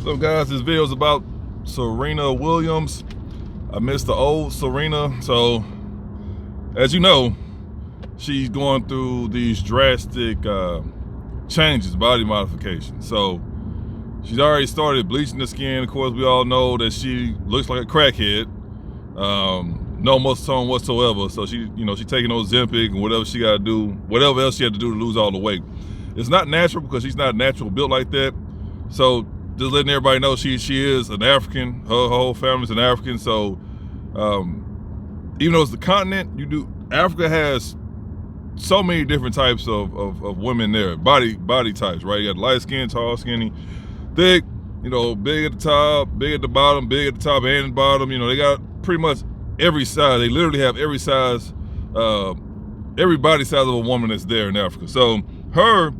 So guys, this video is about Serena Williams. I missed the old Serena. So as you know, she's going through these drastic changes, body modification. So she's already started bleaching the skin. Of course, we all know that she looks like a crackhead. No muscle tone whatsoever. So she's taking Ozempic and whatever she got to do, whatever else she had to do to lose all the weight. It's not natural because she's not natural built like that. So just letting everybody know she is an African. Her whole family's an African. So even though it's the continent, Africa has so many different types of women there, body types, right? You got light skin, tall, skinny, thick, big at the top, big at the bottom, big at the top and the bottom. They got pretty much every size. They literally have every size, every body size of a woman that's there in Africa. So her,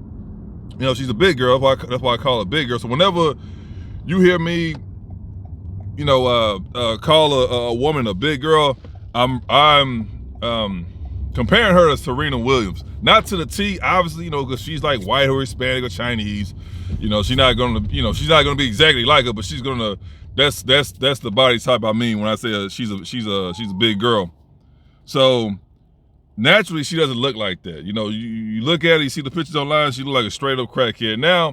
she's a big girl. That's why I call her big girl. So whenever you hear me, call a woman a big girl, I'm comparing her to Serena Williams. Not to the T, obviously, because she's like white or Hispanic or Chinese. She's not gonna be exactly like her, but she's gonna. That's the body type I mean when I say she's a big girl. So naturally, she doesn't look like that. You look at her, you see the pictures online, she look like a straight up crackhead. Now,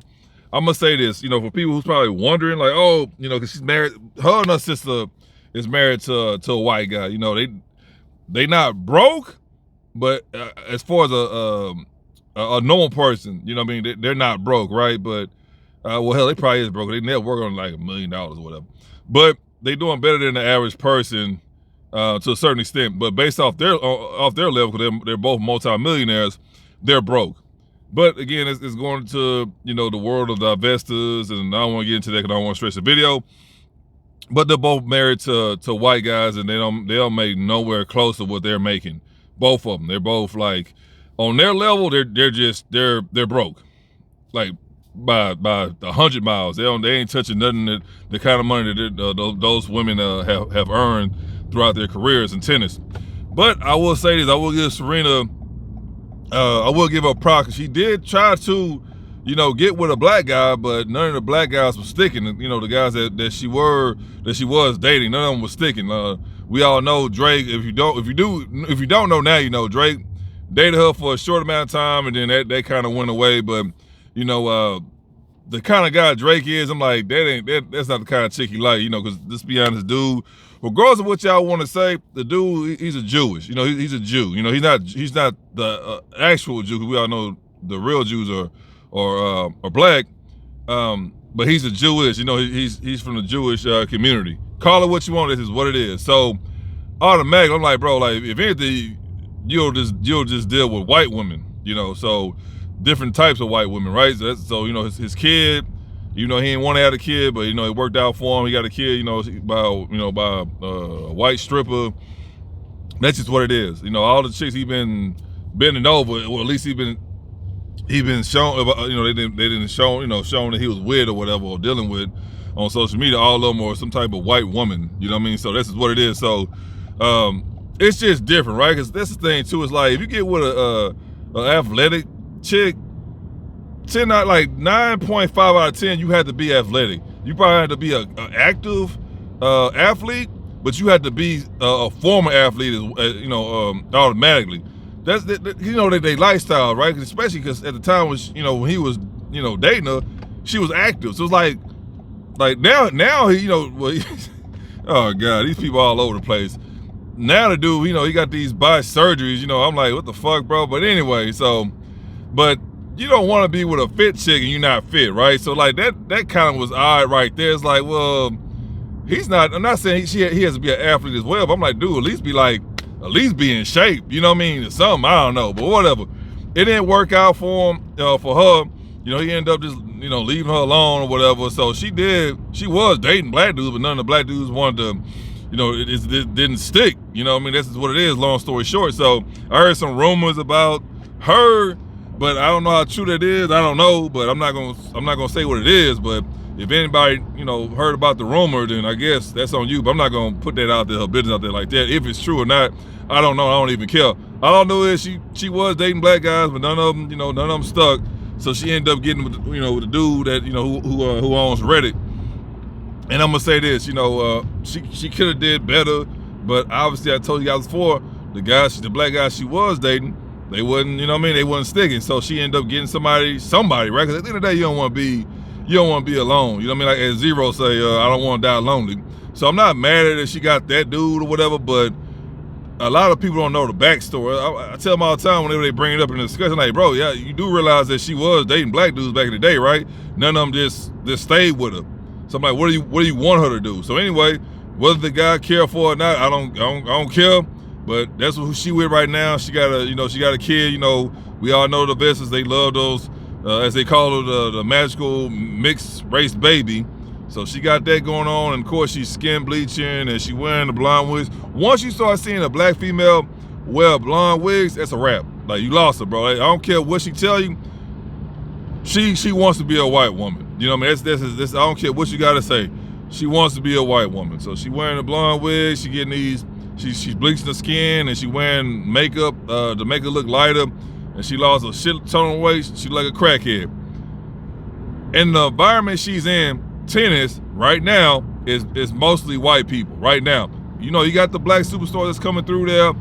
I'm gonna say this, for people who's probably wondering, like, oh, because she's married, her and her sister is married to a white guy. They not broke, but as far as a normal person, they're not broke, right? But well, hell, they probably is broke. They never work on like $1 million or whatever, but they doing better than the average person. To a certain extent, but based off their level, because they're both multi-millionaires, they're broke. But again, it's going to the world of the investors, and I don't want to get into that because I don't want to stretch the video. But they're both married to white guys, and they don't make nowhere close to what they're making. Both of them, they're both like on their level. They're broke, like by 100 miles. They ain't touching nothing the kind of money that those women have earned throughout their careers in tennis. But I will say this, I will give Serena, I will give her props. She did try to, get with a black guy, but none of the black guys were sticking. The guys that she was dating, none of them was sticking. We all know Drake. If you don't know now, Drake dated her for a short amount of time, and then that kind of went away. But the kind of guy Drake is, I'm like, that's not the kind of chick he like, because let's be honest, dude, regardless of what y'all want to say, the dude, he's a Jewish, he's a Jew, he's not the actual Jew, because we all know the real Jews are black, but he's a Jewish, he's from the Jewish community. Call it what you want, this is what it is. So automatically, I'm like, bro, like if anything, you'll just deal with white women, so different types of white women, right? So his kid, he didn't want to have a kid, but it worked out for him. He got a kid, by a white stripper. That's just what it is. All the chicks he been bending over, or at least he been shown. They didn't shown that he was with or whatever, or dealing with on social media. All of them are some type of white woman. You know what I mean? So this is what it is. So it's just different, right? Because that's the thing too. It's like if you get with a athletic chick, 9.5 out of 10, you had to be athletic. You probably had to be an active athlete, but you had to be a former athlete, automatically. That's they lifestyle, right? Especially because at the time when when he was dating her, she was active. So it's like now he oh god, these people all over the place. Now the dude, he got these botched surgeries. I'm like, what the fuck, bro? But anyway, but you don't want to be with a fit chick and you're not fit, right? So like that kind of was odd right there. It's like, well, he's not. I'm not saying he has to be an athlete as well, but I'm like, dude, at least be in shape. You know what I mean? Something, I don't know, but whatever. It didn't work out for him, for her. He ended up just leaving her alone or whatever. So she was dating black dudes, but none of the black dudes wanted to. It didn't stick. This is what it is. Long story short. So I heard some rumors about her, but I don't know how true that is. I don't know, but I'm not gonna say what it is. But if anybody heard about the rumor, then I guess that's on you. But I'm not gonna put that out there, her business out there like that. If it's true or not, I don't know. I don't even care. All I know is she was dating black guys, but none of them stuck. So she ended up getting with the dude that who owns Reddit, And I'm gonna say this, she could have did better, but obviously I told you guys before, the black guy she was dating, they wasn't, they wasn't sticking. So she ended up getting somebody, right? Because at the end of the day, you don't want to be alone. You know what I mean? Like as Zero say, I don't want to die lonely. So I'm not mad at her she got that dude or whatever, but a lot of people don't know the backstory. I tell them all the time whenever they bring it up in the discussion, like, bro, yeah, you do realize that she was dating black dudes back in the day, right? None of them just stayed with her. So I'm like, what do you want her to do? So anyway, whether the guy care for her or not, I don't care. But that's who she with right now. She got a kid. We all know the Vessels. They love those, as they call it, the magical mixed race baby. So she got that going on, and of course she's skin bleaching and she wearing the blonde wigs. Once you start seeing a black female wear blonde wigs, that's a wrap. Like, you lost her, bro. I don't care what she tell you. She wants to be a white woman. You know what I mean? This I don't care what you gotta say. She wants to be a white woman. So she wearing a blonde wig. She getting these. She's bleaching the skin and she wearing makeup to make her look lighter. And she lost a shit ton of weight. She like a crackhead. And the environment she's in, tennis right now is mostly white people right now. You got the black superstar that's coming through there.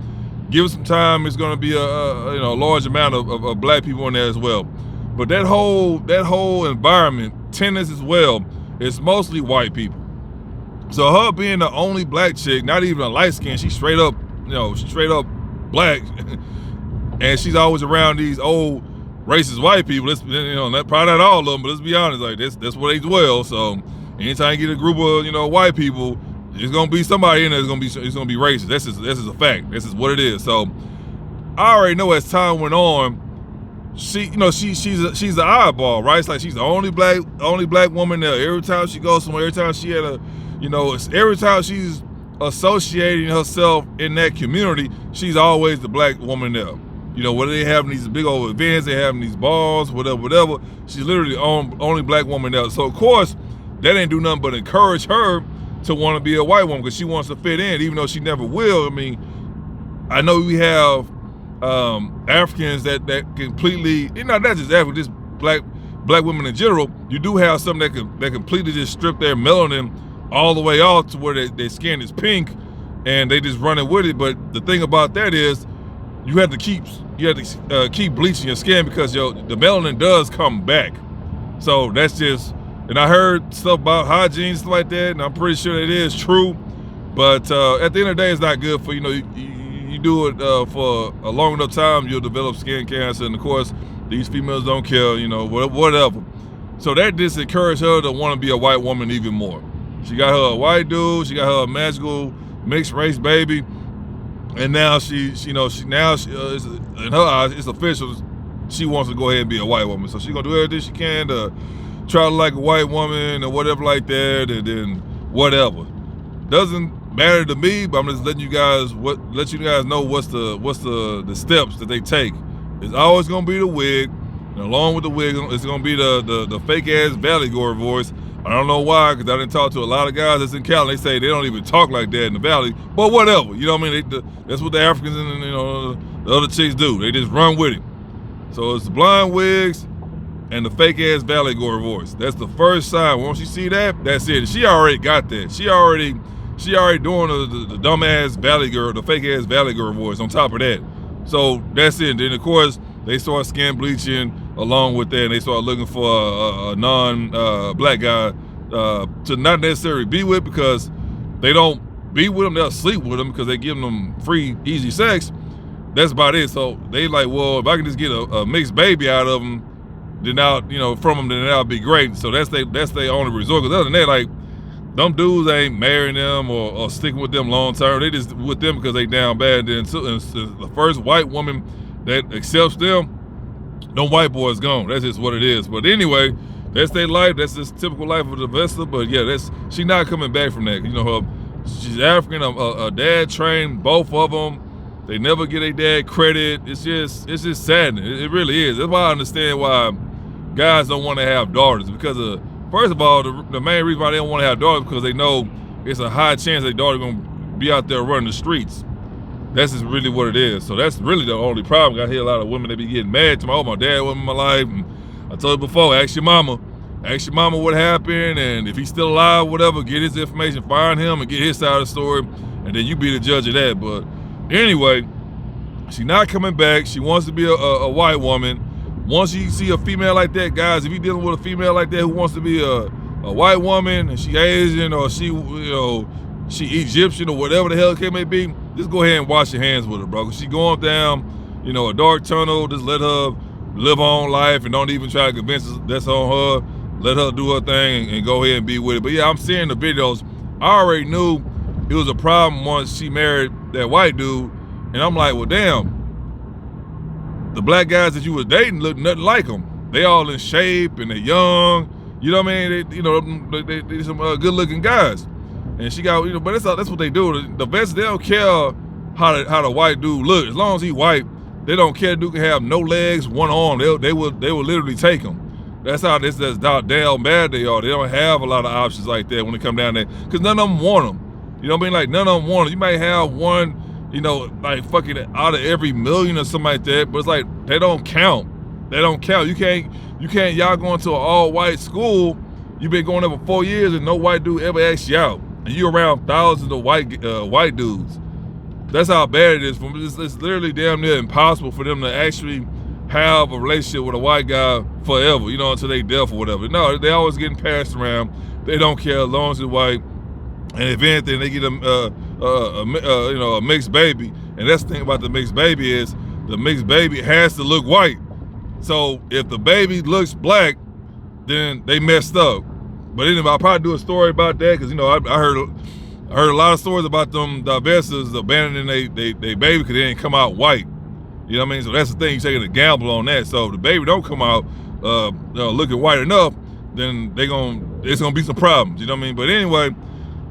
Give it some time. It's going to be a large amount of black people in there as well. But that whole environment, tennis as well, is mostly white people. So her being the only black chick, not even a light skin, she's straight up black, and she's always around these old racist white people. Probably not all of them, but let's be honest, like that's where they dwell. So anytime you get a group of white people, there's gonna be somebody in there it's gonna be racist. This is a fact. This is what it is. So I already know as time went on, she's an oddball, right? It's like she's the only black woman there. Every time she goes somewhere, every time she had every time she's associating herself in that community, she's always the black woman there. Whether they having these big old events, they having these balls, whatever, she's literally the only black woman there. So of course, that ain't do nothing but encourage her to want to be a white woman because she wants to fit in, even though she never will. I mean, I know we have Africans that completely, not just Africans, just black women in general. You do have some that completely just strip their melanin all the way off to where their skin is pink and they just running with it. But the thing about that is you have to keep bleaching your skin because the melanin does come back. So that's just, and I heard stuff about hygiene, stuff like that, and I'm pretty sure it is true. But at the end of the day, it's not good for, you do it for a long enough time, you'll develop skin cancer. And of course, these females don't care, whatever. So that just encouraged her to want to be a white woman even more. She got her a white dude, she got her a magical mixed race baby. And now in her eyes, it's official. She wants to go ahead and be a white woman. So she's gonna do everything she can to try to like a white woman or whatever like that, and then whatever. Doesn't matter to me, but I'm just letting you guys know what's the steps that they take. It's always gonna be the wig, and along with the wig, it's gonna be the fake ass Valley Gore voice. I don't know why, because I didn't talk to a lot of guys that's in Cali. They say they don't even talk like that in the Valley, but whatever. You know what I mean? That's what the Africans and the other chicks do. They just run with it. So it's the blonde wigs and the fake ass Valley Gore voice. That's the first sign. Once you see that, that's it. She already got that. She already doing the dumb ass Valley Girl, the fake ass Valley Girl voice on top of that. So that's it. Then of course they start skin bleaching along with that, and they start looking for a non-black guy to not necessarily be with, because they don't be with them, they'll sleep with them because they give them free, easy sex. That's about it. So they like, well, if I can just get a mixed baby out of them, then from them, then that'll be great. So that's their only resort. Because other than that, like, them dudes ain't marrying them or sticking with them long term. They just with them because they down bad. Then the first white woman that accepts them, them white boys gone. That's just what it is. But anyway, that's their life. That's just typical life of the Vesta. But yeah, she not coming back from that. She's African. A dad trained both of them. They never get their dad credit. It's just saddening. It really is. That's why I understand why guys don't want to have daughters, because first of all, the main reason why they don't want to have daughters because they know it's a high chance their daughter gonna be out there running the streets. That's just really what it is. So that's really the only problem. I hear a lot of women that be getting mad to me. Oh, my dad wasn't in my life. And I told you before, ask your mama. ask your mama what happened, and if he's still alive, whatever, get his information, find him, and get his side of the story, and then you be the judge of that. But anyway, she's not coming back. She wants to be a white woman. Once you see a female like that, guys, if you're dealing with a female like that who wants to be a white woman, and she Asian, or she, she Egyptian, or whatever the hell it may be, just go ahead and wash your hands with her, bro. Cause she going down, a dark tunnel. Just let her live her own life, and don't even try to convince us that's on her. Let her do her thing and go ahead and be with it. But yeah, I'm seeing the videos. I already knew it was a problem once she married that white dude, and I'm like, well, damn, the black guys that you was dating look nothing like them. They all in shape and they're young. You know what I mean? They some good-looking guys. And she got, but that's what they do. The vets, they don't care how the white dude look. As long as he white, they don't care. Dude can have no legs, one arm. They will literally take him. That's how that's damn bad they are. They don't have a lot of options like that when it come down there, because none of them want them. You know what I mean? Like, none of them want them. You might have one, like fucking out of every million or something like that, but it's like they don't count. They don't count. You can't. Y'all going to an all-white school. You've been going there for 4 years and no white dude ever asked you out, and you around thousands of white dudes. That's how bad it is. It's literally damn near impossible for them to actually have a relationship with a white guy forever, until they death or whatever. No, they always getting passed around. They don't care as long as it's white. And if anything, they get a mixed baby. And that's the thing about the mixed baby is the mixed baby has to look white. So if the baby looks black, then they messed up. But anyway, I'll probably do a story about that, because I heard a lot of stories about them divestors abandoning they baby because they didn't come out white. You know what I mean? So that's the thing, you're taking a gamble on that. So if the baby don't come out looking white enough, then it's gonna be some problems. You know what I mean? But anyway,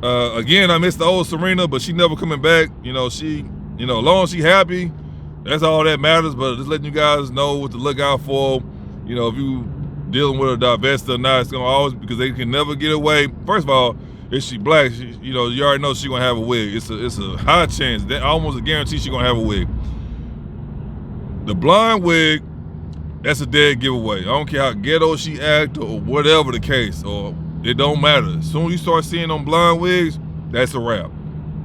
again, I miss the old Serena, but she never coming back. She, as long as she happy, that's all that matters. But just letting you guys know what to look out for. If you dealing with a divestor or not, it's gonna always, because they can never get away. First of all, if she black, you already know she gonna have a wig. It's a high chance, almost a guarantee she gonna have a wig. The blonde wig, that's a dead giveaway. I don't care how ghetto she act or whatever the case, or it don't matter. As soon as you start seeing them blonde wigs, that's a wrap.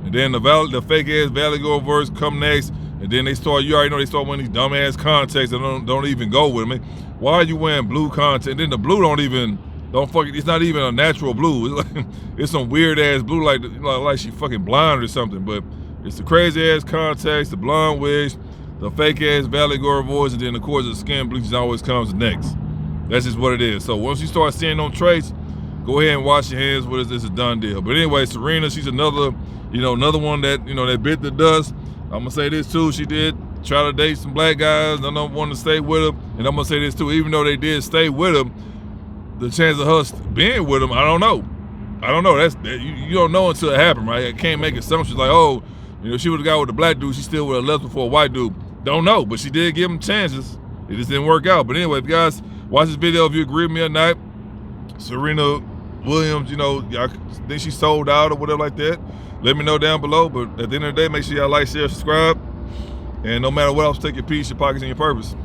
And then the fake ass Valley Girl verse come next, and then you already know they start wearing these dumb ass contacts that don't even go with me. Why are you wearing blue contacts? And then the blue it's not even a natural blue. It's some weird ass blue, like she fucking blind or something. But it's the crazy ass contacts, the blonde wigs, the fake ass Valley Girl voice, and then of course the skin bleaching always comes next. That's just what it is. So once you start seeing them traits, go ahead and wash your hands with it. It's a done deal. But anyway, Serena, she's another one that, that bit the dust. I'm gonna say this too, she did try to date some black guys, none of them wanted to stay with her. And I'm gonna say this too, even though they did stay with him, the chance of her being with him, I don't know. You don't know until it happened, right? I can't make assumptions like, oh, she would've got with a black dude, she still would've left before a white dude. Don't know, but she did give him chances. It just didn't work out. But anyway, if you guys watch this video, if you agree with me or not, Serena Williams, y'all think she sold out or whatever like that, let me know down below. But at the end of the day, make sure y'all like, share, subscribe. And no matter what else, take your peace, your pockets, and your purpose.